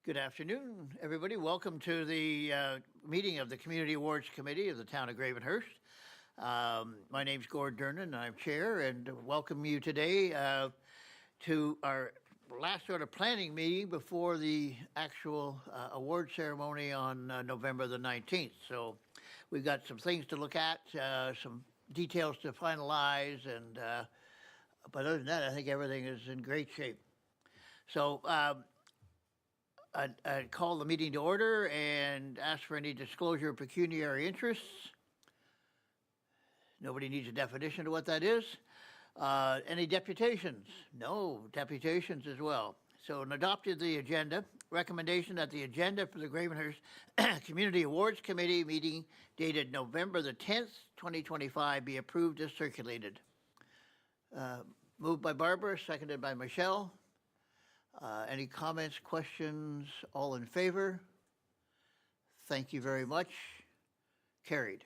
Good afternoon, everybody. Welcome to the meeting of the Community Awards Committee of the Town of Gravenhurst. My name's Gord Durnan, and I'm chair, and welcome you today to our last sort of planning meeting before the actual award ceremony on November the 19th. So we've got some things to look at, some details to finalize, and but other than that, I think everything is in great shape. So I'd call the meeting to order and ask for any disclosure of pecuniary interests. Nobody needs a definition of what that is. Any deputations? No deputations as well. So an adopted the agenda. Recommendation that the agenda for the Gravenhurst Community Awards Committee meeting dated November the 10th, 2025 be approved as circulated. Moved by Barbara, seconded by Michelle. Any comments, questions? All in favor? Thank you very much. Carried.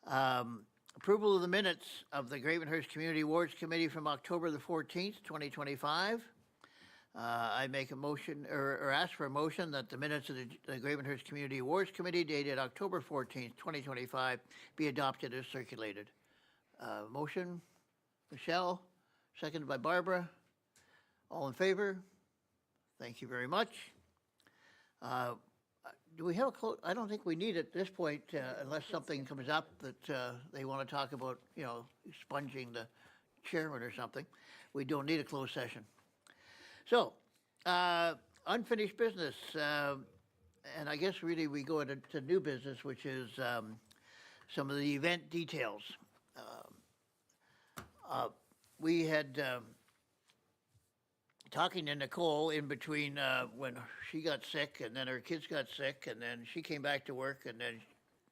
Approval of the minutes of the Gravenhurst Community Awards Committee from October the 14th, 2025. I make a motion or ask for a motion that the minutes of the Gravenhurst Community Awards Committee dated October 14th, 2025 be adopted as circulated. Motion, Michelle, seconded by Barbara. All in favor? Thank you very much. Do we have a close? I don't think we need it at this point unless something comes up that they want to talk about, expunging the chairman or something. We don't need a closed session. So, unfinished business. And I guess really we go into new business, which is some of the event details. We had talking to Nicole in between when she got sick and then her kids got sick and then she came back to work and then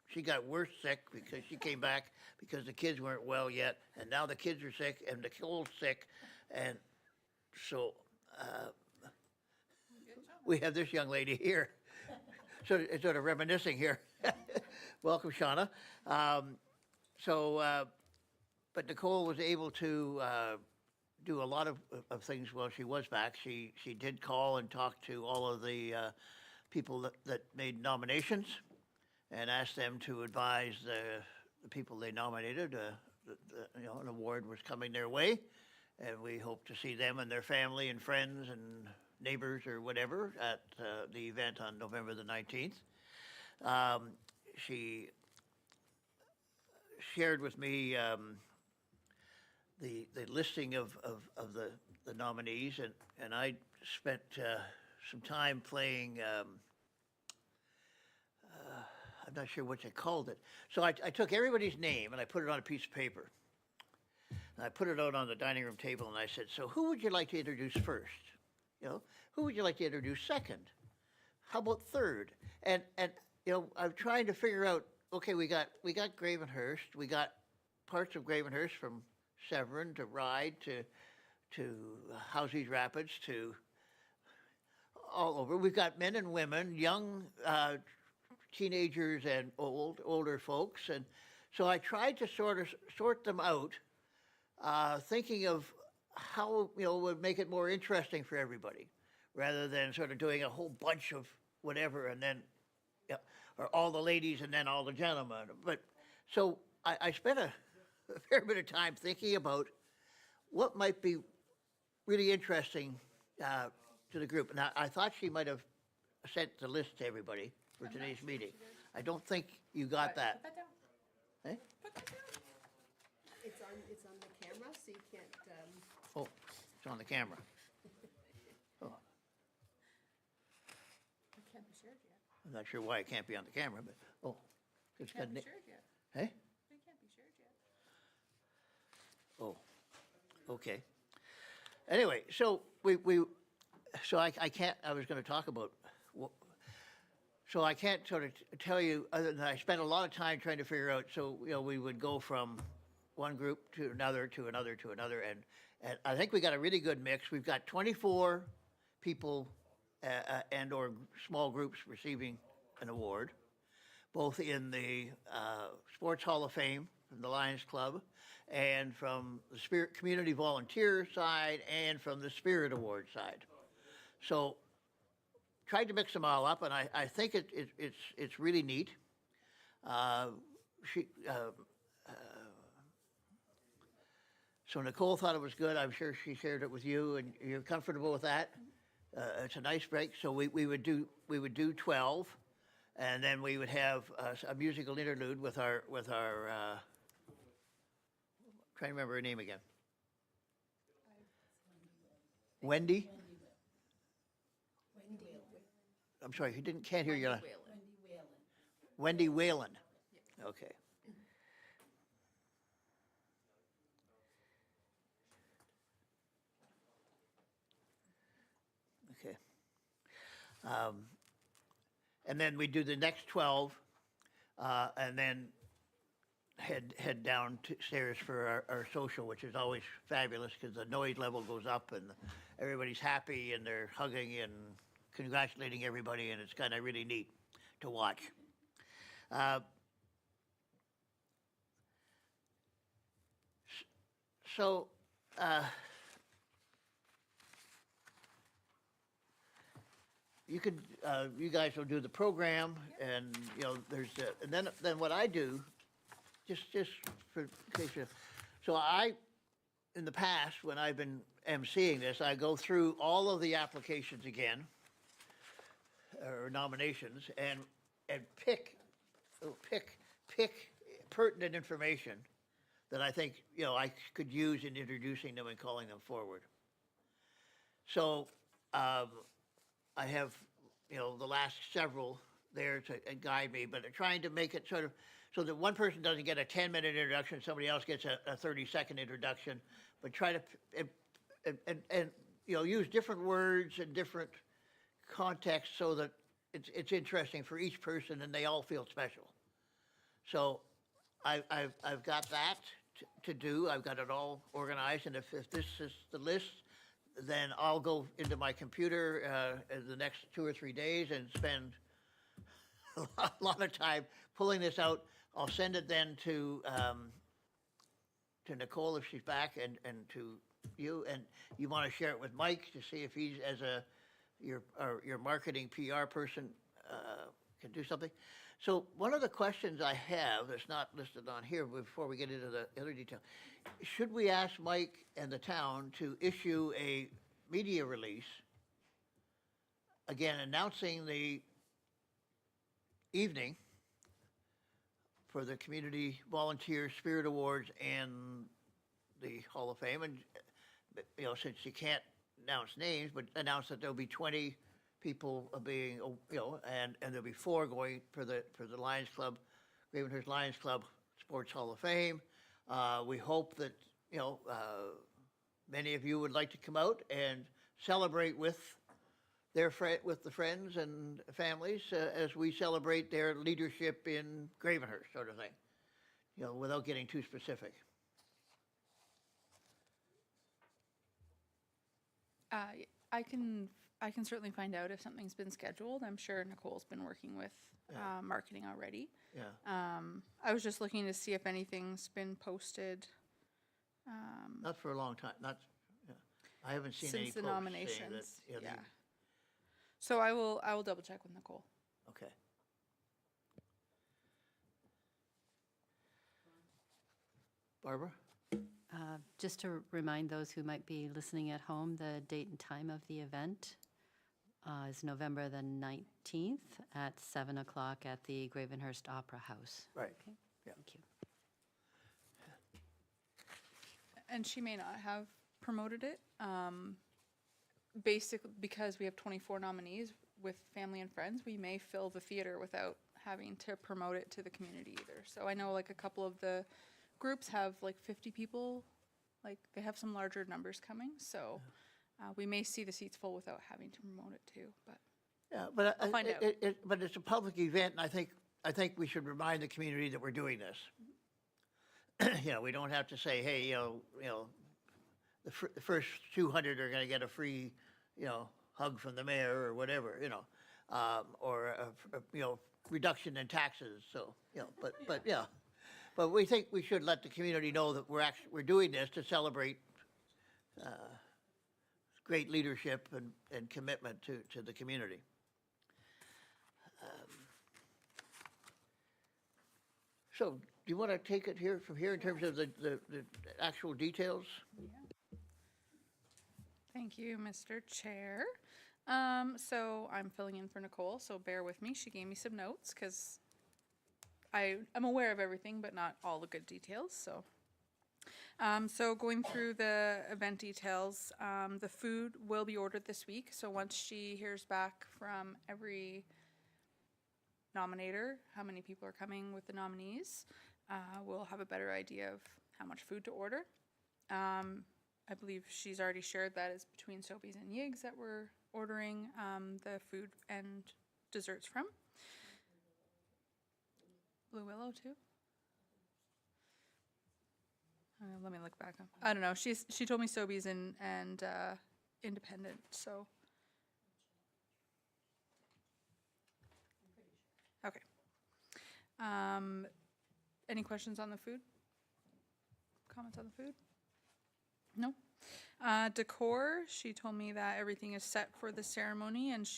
she got worse sick because she came back because the kids weren't well yet and now the kids are sick and Nicole's sick and so we have this young lady here sort of reminiscing here. Welcome, Shauna. But Nicole was able to do a lot of things while she was back. She did call and talk to all of the people that made nominations and asked them to advise the people they nominated. An award was coming their way, and we hope to see them and their family and friends and neighbors or whatever at the event on November the 19th. She shared with me the listing of the nominees, and I spent some time playing, I'm not sure what they called it. So I took everybody's name and I put it on a piece of paper. And I put it out on the dining room table and I said, so who would you like to introduce first? Who would you like to introduce second? How about third? And I'm trying to figure out, okay, we got Gravenhurst, we got parts of Gravenhurst from Severn to Ryde to Houses Rapids to all over. We've got men and women, young teenagers and older folks, and so I tried to sort them out, thinking of how would make it more interesting for everybody, rather than sort of doing a whole bunch of whatever and then or all the ladies and then all the gentlemen. But so I spent a fair bit of time thinking about what might be really interesting to the group. Now, I thought she might have sent the list to everybody for today's meeting. I don't think you got that. Put that down. Eh? Put that down. It's on the camera, so you can't, Oh, it's on the camera. Oh, It can't be shared yet. I'm not sure why it can't be on the camera, but, it's It got, can't be shared yet. hey? It can't be shared yet. Oh, okay. Anyway, so I can't, I was going to talk about, so I can't sort of tell you, other than I spent a lot of time trying to figure out, so, we would go from one group to another, to another, to another, and I think we got a really good mix. We've got 24 people and or small groups receiving an award, both in the Sports Hall of Fame from the Lions Club and from the Spirit Community Volunteer side and from the Spirit Award side. So tried to mix them all up, and I think it's really neat. She, so Nicole thought it was good. I'm sure she shared it with you, and you're comfortable with that. It's a nice break. So we would do 12, and then we would have a musical interlude with our trying to remember her name again. Wendy. I'm sorry, can't hear you. Wendy Whalen. Okay. Okay. And then we do the next 12, and then head downstairs for our social, which is always fabulous because the noise level goes up and everybody's happy and they're hugging and congratulating everybody, and it's kind of really neat to watch. So, you could, you guys will do the program, and there's and then what I do, just for in case you, so in the past when I've been emceeing this, I go through all of the applications again, or nominations, and pick pertinent information that I think I could use in introducing them and calling them forward. So I have the last several there to guide me, but trying to make it sort of so that one person doesn't get a 10-minute introduction, somebody else gets a 30-second introduction, but try to and use different words and different contexts so that it's interesting for each person and they all feel special. So I've got that to do. I've got it all organized, and if this is the list, then I'll go into my computer the next 2 or 3 days and spend a lot of time pulling this out. I'll send it then to Nicole if she's back, and to you, and you want to share it with Mike to see if he's as your marketing PR person can do something. So one of the questions I have that's not listed on here before we get into the other detail, should we ask Mike and the town to issue a media release, again, announcing the evening for the Community Volunteer Spirit Awards and the Hall of Fame, and since you can't announce names, but announce that there'll be 20 people being, and there'll be 4 going for the Lions Club, Gravenhurst Lions Club Sports Hall of Fame. We hope that many of you would like to come out and celebrate with the friends and families as we celebrate their leadership in Gravenhurst, sort of thing. Without getting too specific. I can certainly find out if something's been scheduled. I'm sure Nicole's been working with marketing already. Yeah. I was just looking to see if anything's been posted. Not for a long time. I haven't seen any Since the posts nominations. saying that, So I will double check with Nicole. Okay. Barbara? Just to remind those who might be listening at home, the date and time of the event is November the 19th at 7 o'clock at the Gravenhurst Opera House. Right. Okay? Yeah. Thank you. And she may not have promoted it. Basically, because we have 24 nominees with family and friends, we may fill the theater without having to promote it to the community either. So I know a couple of the groups have 50 people, they have some larger numbers coming. So we may see the seats full without having to promote it too. But Yeah, but I'll find out. But it's a public event, and I think we should remind the community that we're doing this. We don't have to say, hey, the first 200 are going to get a free, hug from the mayor or whatever, or a reduction in taxes. So, but we think we should let the community know that we're doing this to celebrate great leadership and commitment to the community. So do you want to take it here from here in terms of the actual details? Thank you, Mr. Chair. So I'm filling in for Nicole, so bear with me. She gave me some notes because I'm aware of everything, but not all the good details, so. So going through the event details, the food will be ordered this week. So once she hears back from every nominator, how many people are coming with the nominees, we'll have a better idea of how much food to order. I believe she's already shared that it's between Sobeys and Yigs that we're ordering the food and desserts from. Blue Willow too? Let me look back up. I don't know. She told me Sobeys and Independent, so. Okay. Any questions on the food? Comments on the food? No? Decor, she told me that everything is set for the ceremony, and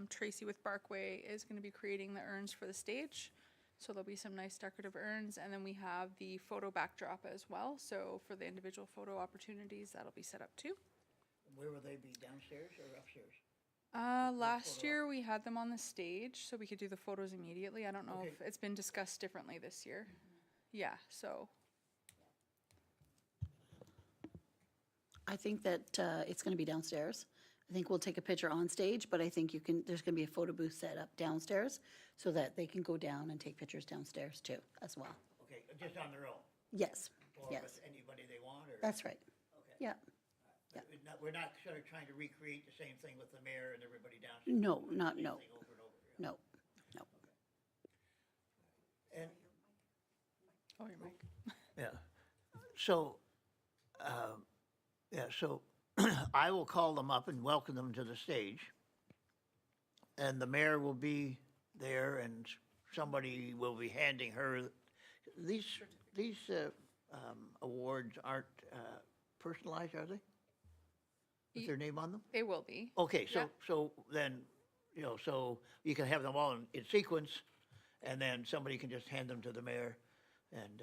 Tracy with Barkway is going to be creating the urns for the stage. So there'll be some nice decorative urns, and then we have the photo backdrop as well. So for the individual photo opportunities, that'll be set up too. Where will they be, downstairs or upstairs? Last year we had them on the stage, so we could do the photos immediately. I don't know if Okay. it's been discussed differently this year. Yeah, so. I think that it's going to be downstairs. I think we'll take a picture on stage, but I think there's going to be a photo booth set up downstairs so that they can go down and take pictures downstairs too, as well. Okay, just on their own? Yes, Or yes, with anybody they want, or? that's right. Okay. Yeah, But we're not sort of trying to recreate the same thing with the mayor and everybody downstairs? no, We're not, doing the no, same thing over and over, yeah. no, no. And, Oh, your mic. yeah, so, so I will call them up and welcome them to the stage. And the mayor will be there and somebody will be handing her, these awards aren't personalized, are they? With their name on them? They will be. Okay, Yeah. so then, so you can have them all in sequence, and then somebody can just hand them to the mayor, and,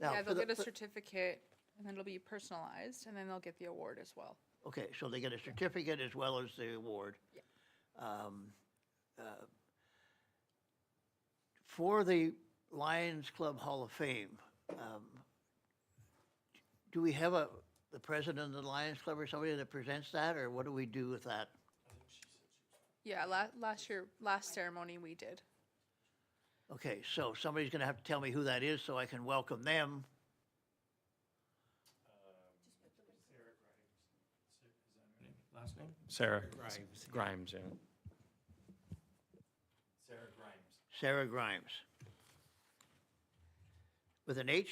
now. Yeah, for they'll the- get a for- certificate, and then it'll be personalized, and then they'll get the award as well. Okay, so they get a certificate as well as the award. Yeah. For the Lions Club Hall of Fame, do we have the president of the Lions Club or somebody that presents that, or what do we do with that? Yeah, last ceremony we did. Okay, so somebody's gonna have to tell me who that is so I can welcome them. Last name? Sarah Grimes, yeah. Sarah Grimes. Sarah Grimes. With an H?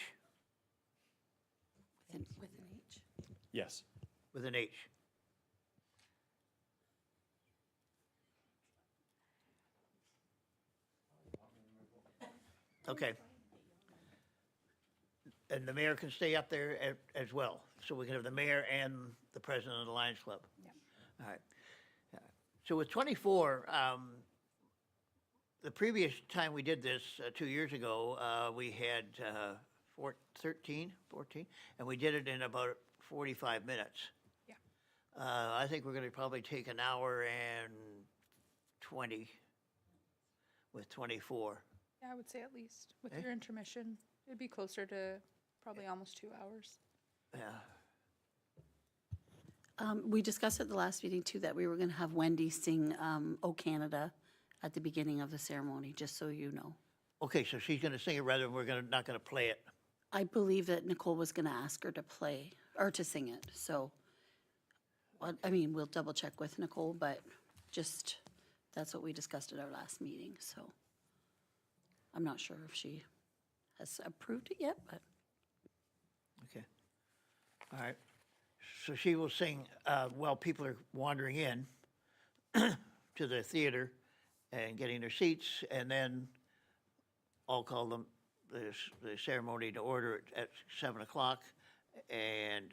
With an H. Yes. With an H. Okay. And the mayor can stay up there as well, so we can have the mayor and the president of the Lions Club. Yeah. All right. Yeah. So with 24, the previous time we did this, 2 years ago, we had 14, and we did it in about 45 minutes. Yeah. I think we're gonna probably take an hour and 20 with 24. Yeah, I would say at least. With Eh? your intermission, it'd be closer to probably almost 2 hours. Yeah, We discussed at the last meeting too that we were going to have Wendy sing "O Canada" at the beginning of the ceremony, just so you know. okay, so she's gonna sing it rather than not gonna play it. I believe that Nicole was going to ask her to play, or to sing it, so, I mean, we'll double check with Nicole, but just, that's what we discussed at our last meeting, so. I'm not sure if she has approved it yet, but Okay. All right. So she will sing while people are wandering in to the theater and getting their seats, and then I'll call them the ceremony to order at 7 o'clock. And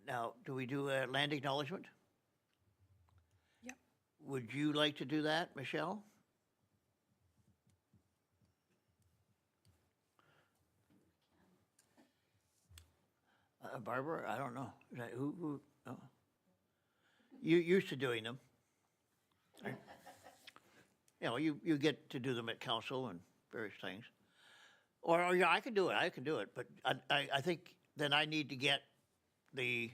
now, do we do a land acknowledgement? Yep. Would you like to do that, Michelle? Barbara, I don't know. Is that who, no? You used to doing them. Right? You know, you get to do them at council and various things. Or, yeah, I can do it, but I think then I need to get the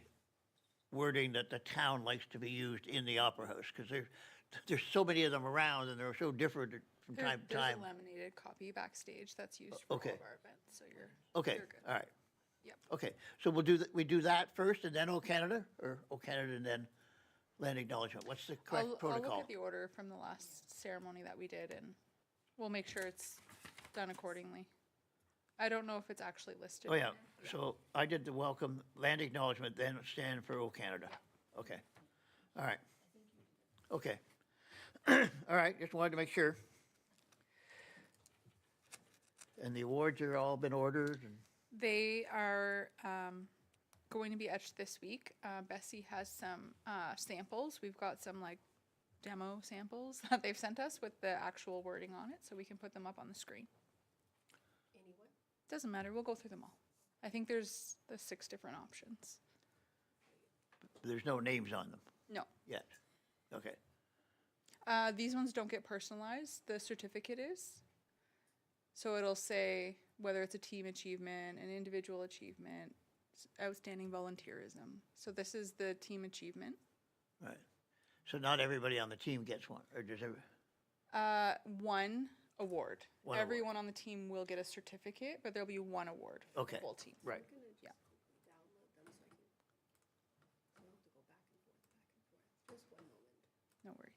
wording that the town likes to be used in the Opera House, because there's so many of them around, and they're so different from time to time. There's a laminated copy backstage that's used for all Okay. of our events, so you're Okay, you're good. all right. Yep. Okay, so we do that first and then O Canada, or O Canada and then land acknowledgement? What's the correct I'll protocol? look at the order from the last ceremony that we did, and we'll make sure it's done accordingly. I don't know if it's actually listed. Oh, in yeah, here. so I did the welcome, land acknowledgement, then stand for O Canada. Okay, all right. Okay. All right, just wanted to make sure. And the awards are all been ordered and, They are going to be etched this week. Bessie has some samples. We've got some like demo samples that they've sent us with the actual wording on it, so we can put them up on the screen. Anyone? Doesn't matter. We'll go through them all. I think there's the 6 different options. there's no names on them No. yet. Okay, These ones don't get personalized. The certificate is. So it'll say whether it's a team achievement, an individual achievement, outstanding volunteerism. So this is the team achievement. right. So not everybody on the team gets one, or does every, One award. One award. Everyone on the team will get a certificate, but there'll be one award for Okay, the whole team. right. Yeah. Download them so I don't have to go back and forth. Just one moment. No worries.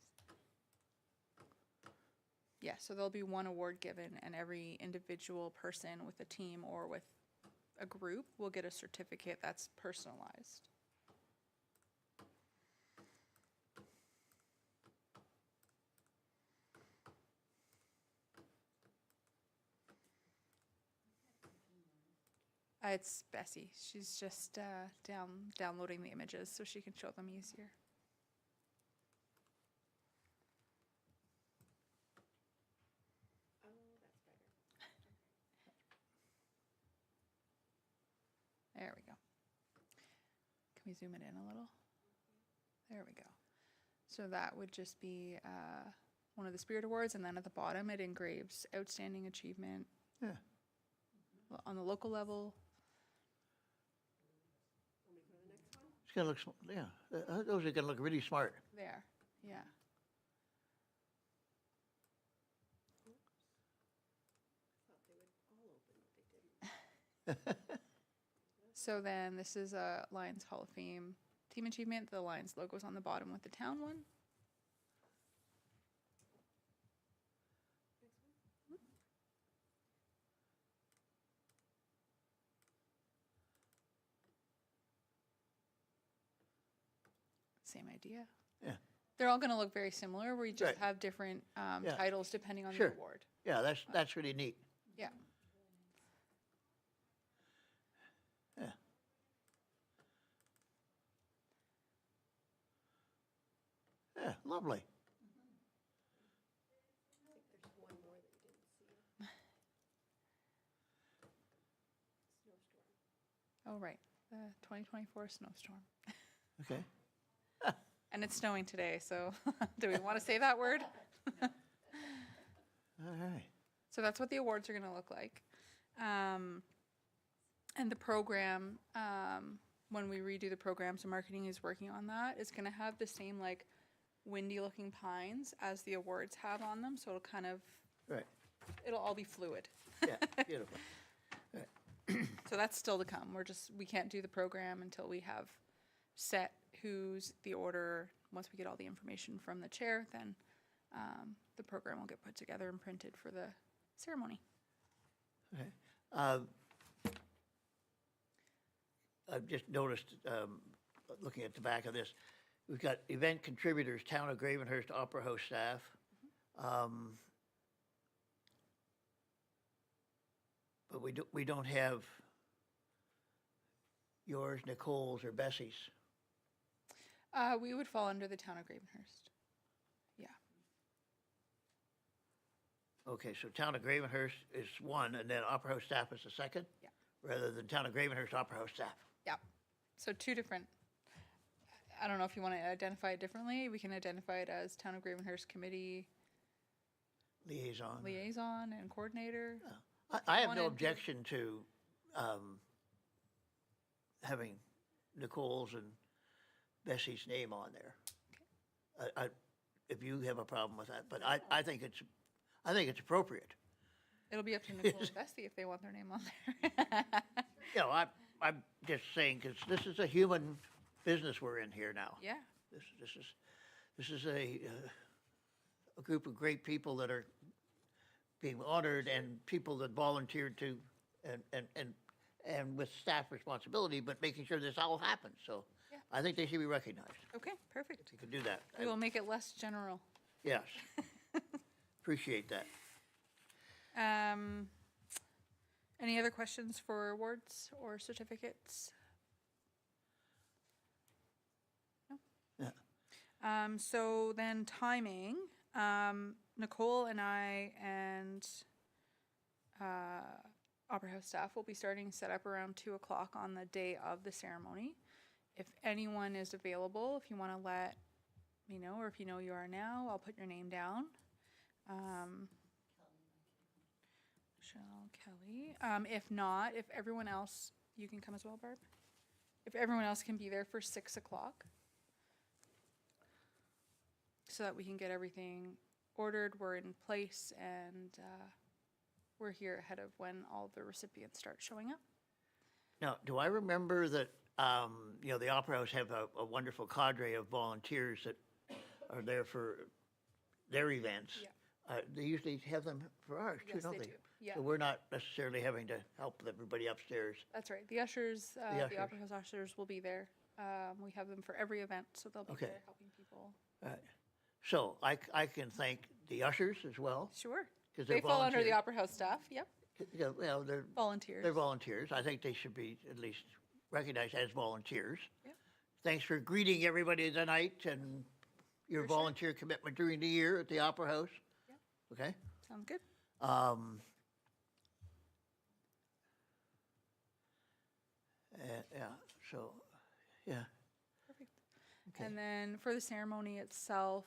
Yeah, so there'll be one award given, and every individual person with a team or with a group will get a certificate that's personalized. It's Bessie. She's just downloading the images so she can show them easier. Oh, that's better. There we go. Can we zoom it in a little? There we go. So that would just be one of the Spirit Awards, and then at the bottom it engraves Outstanding Achievement Yeah, on the local level. it's gonna look, yeah, those are gonna look really smart. There, yeah. Thought they would all open, but they didn't. So then this is a Lions Hall of Fame Team Achievement. The Lions logo's on the bottom with the town one. Same idea. Yeah. They're all going to look very similar. We just Right. have different Yeah. titles depending on Sure. the award. Yeah, that's really neat. Yeah. Yeah. Yeah, lovely. I think there's one more that you didn't see. Snowstorm. Oh, right. The 2024 snowstorm. Okay. And it's snowing today, so do we want to say that word? All right. So that's what the awards are going to look like. And the program, when we redo the program, so marketing is working on that, is going to have the same like windy looking pines as the awards have on them. So it'll kind of, Right. it'll all be fluid. Yeah, beautiful. So that's still to come. We can't do the program until we have set who's the order. Once we get all the information from the chair, then the program will get put together and printed for the ceremony. Okay. I've just noticed, looking at the back of this, we've got event contributors, Town of Gravenhurst Opera House staff. But we don't have yours, Nicole's, or Bessie's. We would fall under the town of Gravenhurst. Yeah. Okay, so Town of Gravenhurst is one, and then Opera House staff is the second? Yeah. Rather than Town of Gravenhurst Opera House staff? Yeah. So two different, I don't know if you want to identify it differently. We can identify it as Town of Gravenhurst Committee Liaison. Liaison and Coordinator. I have wanna no do- objection to having Nicole's and Bessie's name on there. If you have a problem with that, but I think it's appropriate. It'll be up to Nicole and Bessie if they want their name on there. You know, I'm just saying, because this is a human business we're in here now. Yeah, This is a group of great people that are being honored and people that volunteered to, and with staff responsibility, but making sure this all happens, so Yeah. I think they should be recognized. okay, perfect. You can do that. We will make it less general. Yes. Appreciate that. Any other questions for awards or certificates? No? Yeah. So then timing, Nicole and I and Opera House staff will be starting set up around 2:00 on the day of the ceremony. If anyone is available, if you want to let me know, or if you know you are now, I'll put your name down. Michelle, Kelly. If not, if everyone else, you can come as well, Barb. If everyone else can be there for 6:00, so that we can get everything ordered, we're in place, and we're here ahead of when all the recipients start showing up. Now, do I remember that, the Opera House have a wonderful cadre of volunteers that are there for their events? Yeah. They usually have them for ours too, Yes, don't they they? do. Yeah. So we're not necessarily having to help everybody upstairs. That's right. The ushers, the ushers. Opera House ushers will be there. We have them for every event, so they'll be Okay. there helping people. So I can thank the ushers as well, Sure. 'Cause they're They fall under the volunteers. Opera House staff. Yep. they're Volunteers. They're volunteers. I think they should be at least recognized as volunteers. Yep. Thanks for greeting everybody tonight and your For sure. volunteer commitment during the year at the Opera House. Yep. Okay? Sounds good. Yeah, so, yeah. Perfect. Okay. And then for the ceremony itself,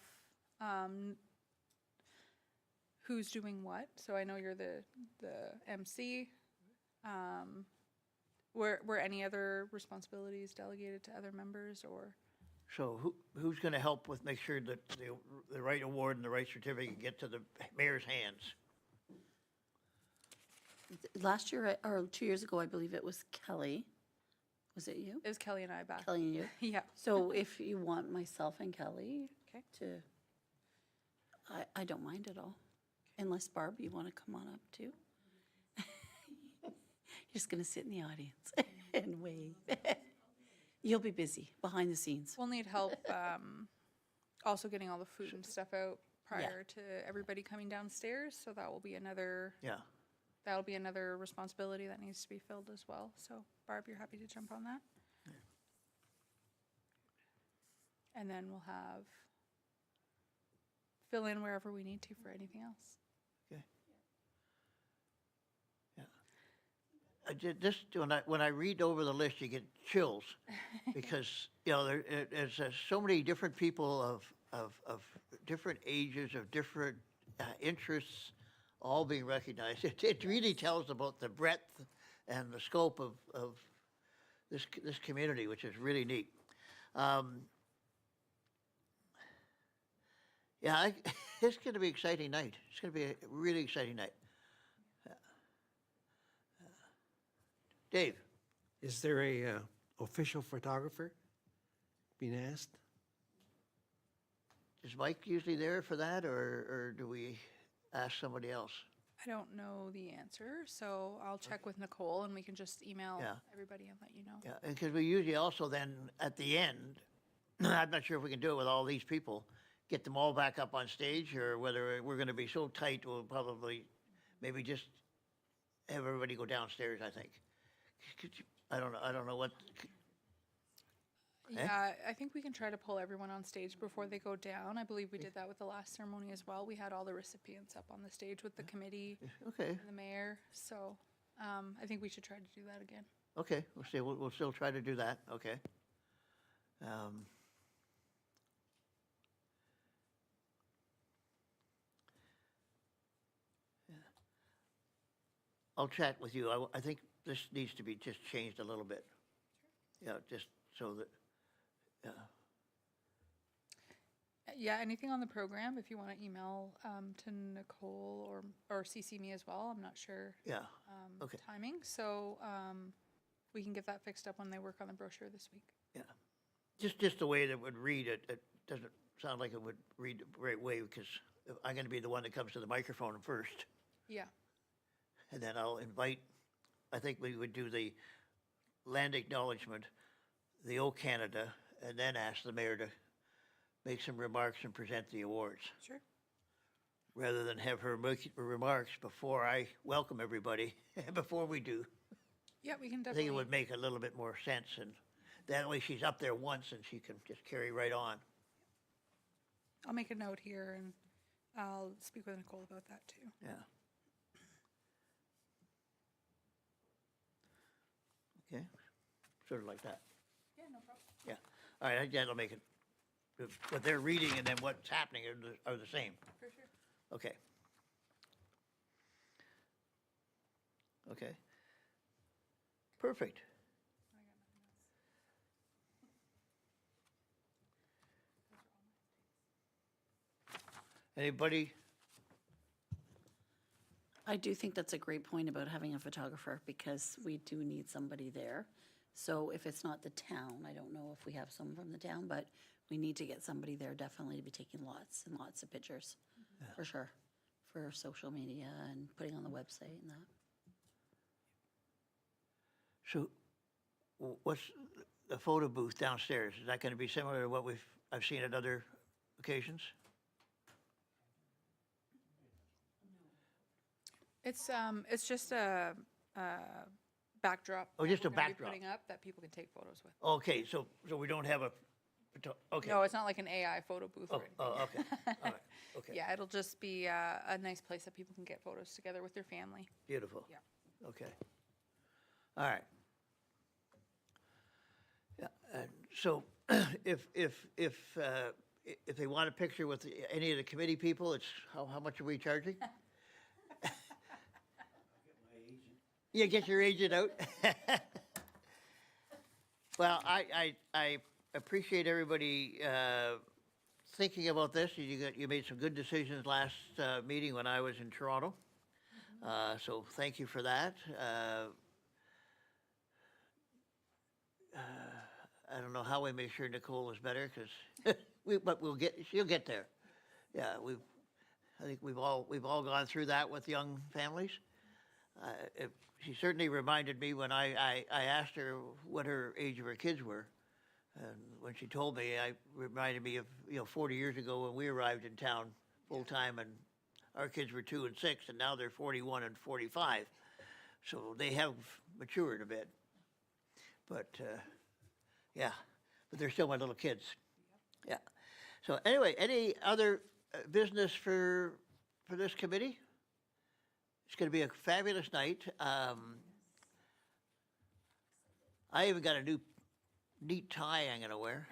who's doing what? So I know you're the MC. Were any other responsibilities delegated to other members, or? So who's going to help with, make sure that the right award and the right certificate get to the mayor's hands? Last year, or 2 years ago, I believe it was Kelly. Was it you? It was Kelly and I back. Kelly and you? Yeah. So if you want myself and Kelly Okay. to, I don't mind at all. Unless Barb, you want to come on up too? You're just going to sit in the audience and wave. You'll be busy behind the scenes. We'll need help also getting all the food and stuff out prior to everybody coming downstairs. So that will be another Yeah. that'll be another responsibility that needs to be filled as well. So Barb, you're happy to jump on that? And then we'll have fill in wherever we need to for anything else. Okay. Yeah. I did this, when I read over the list, you get chills because, there's so many different people of different ages, of different interests, all being recognized. It really tells about the breadth and the scope of this community, which is really neat. Yeah, it's going to be an exciting night. It's going to be a really exciting night. Dave, Is there a official photographer being asked? is Mike usually there for that, or do we ask somebody else? I don't know the answer, so I'll check with Nicole and we can just email Yeah. everybody and let you know. Yeah, because we usually also then, at the end, I'm not sure if we can do it with all these people, get them all back up on stage, or whether we're going to be so tight, we'll probably maybe just have everybody go downstairs, I think. I don't know what, Yeah, I think we can try to pull everyone on stage before they go down. I believe we did that with the last ceremony as well. We had all the recipients up on the stage with the committee okay, and the mayor, so I think we should try to do that again. Okay, we'll see, we'll still try to do that, okay. Yeah. I'll chat with you. I think this needs to be just changed a little bit. Yeah, just so that, yeah, Yeah, anything on the program, if you want to email to Nicole or CC me as well, I'm not sure yeah, okay. timing. So we can get that fixed up when they work on the brochure this week. Yeah, just the way that would read it, it doesn't sound like it would read the right way, because I'm gonna be the one that comes to the microphone first, Yeah, and then I'll invite, I think we would do the land acknowledgement, the O Canada, and then ask the mayor to make some remarks and present the awards, sure. rather than have her make remarks before I welcome everybody, before we do. Yeah, we can I think definitely. it would make a little bit more sense, and that way she's up there once and she can just carry right on. I'll make a note here and I'll speak with Nicole about that too. Yeah. Okay, sort of like that. Yeah, no problem. Yeah, all right, that'll make it, what they're reading and then what's happening are the same. For sure. Okay. Okay. Perfect. Anybody? I do think that's a great point about having a photographer, because we do need somebody there. So if it's not the town, I don't know if we have someone from the town, but we need to get somebody there definitely to be taking lots and lots of pictures, for sure, for social media and putting on the website and that. So what's the photo booth downstairs? Is that gonna be similar to what I've seen at other occasions? It's just a backdrop. Oh, that just a we're gonna be backdrop. Putting up that people can take photos with. Okay, so we don't have a, okay. No, it's not like an AI photo booth or Oh, anything. okay, all right, okay. Yeah, it'll just be a nice place that people can get photos together with their family. Beautiful. Yeah. Okay. All right. Yeah, and so if they want a picture with any of the committee people, it's, how much are we charging? Yeah, get your agent out. Well, I appreciate everybody thinking about this. You made some good decisions last meeting when I was in Toronto. So thank you for that. I don't know how we make sure Nicole is better, because but she'll get there. Yeah, I think we've all gone through that with young families. She certainly reminded me when I asked her what her age of her kids were. And when she told me, I reminded me of, 40 years ago when we arrived in town full-time, and our kids were 2 and 6, and now they're 41 and 45. So they have matured a bit. But, yeah, but they're still my little kids. Yeah. So anyway, any other business for this committee? It's going to be a fabulous night. I even got a new neat tie I'm going to wear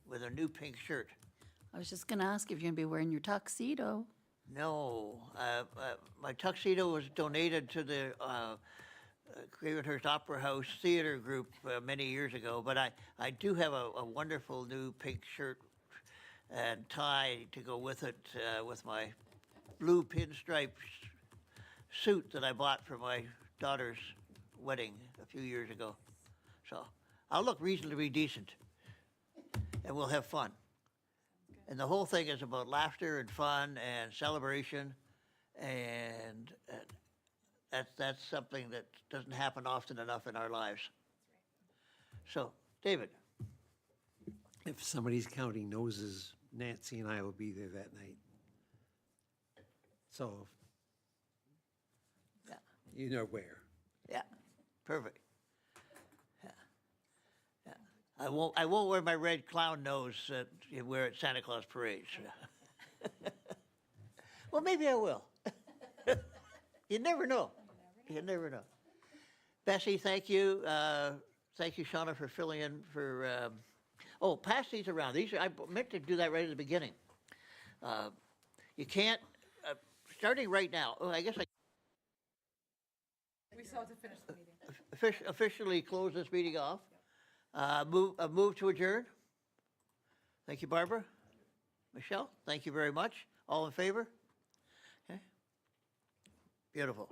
with a new pink shirt. I was just gonna ask if you're gonna be wearing your tuxedo. No, my tuxedo was donated to the Gravenhurst Opera House Theater Group many years ago, but I do have a wonderful new pink shirt and tie to go with it, with my blue pinstripe suit that I bought for my daughter's wedding a few years ago. So I'll look reasonably decent, and we'll have fun. And the whole thing is about laughter and fun and celebration, and that's something that doesn't happen often enough in our lives. So, David, If somebody's counting noses, Nancy and I will be there that night. So, yeah, you know where. yeah, perfect. Yeah, yeah. I won't wear my red clown nose that you wear at Santa Claus parades. Well, maybe I will. You never know. You never know. Bessie, thank you. Thank you, Shauna, for filling in for, oh, pass these around. These, I meant to do that right at the beginning. You can't, starting right now, oh, I guess I We still have to finish the meeting. officially close this meeting off. Move to adjourn. Thank you, Barbara. Michelle, thank you very much. All in favor? Okay. Beautiful.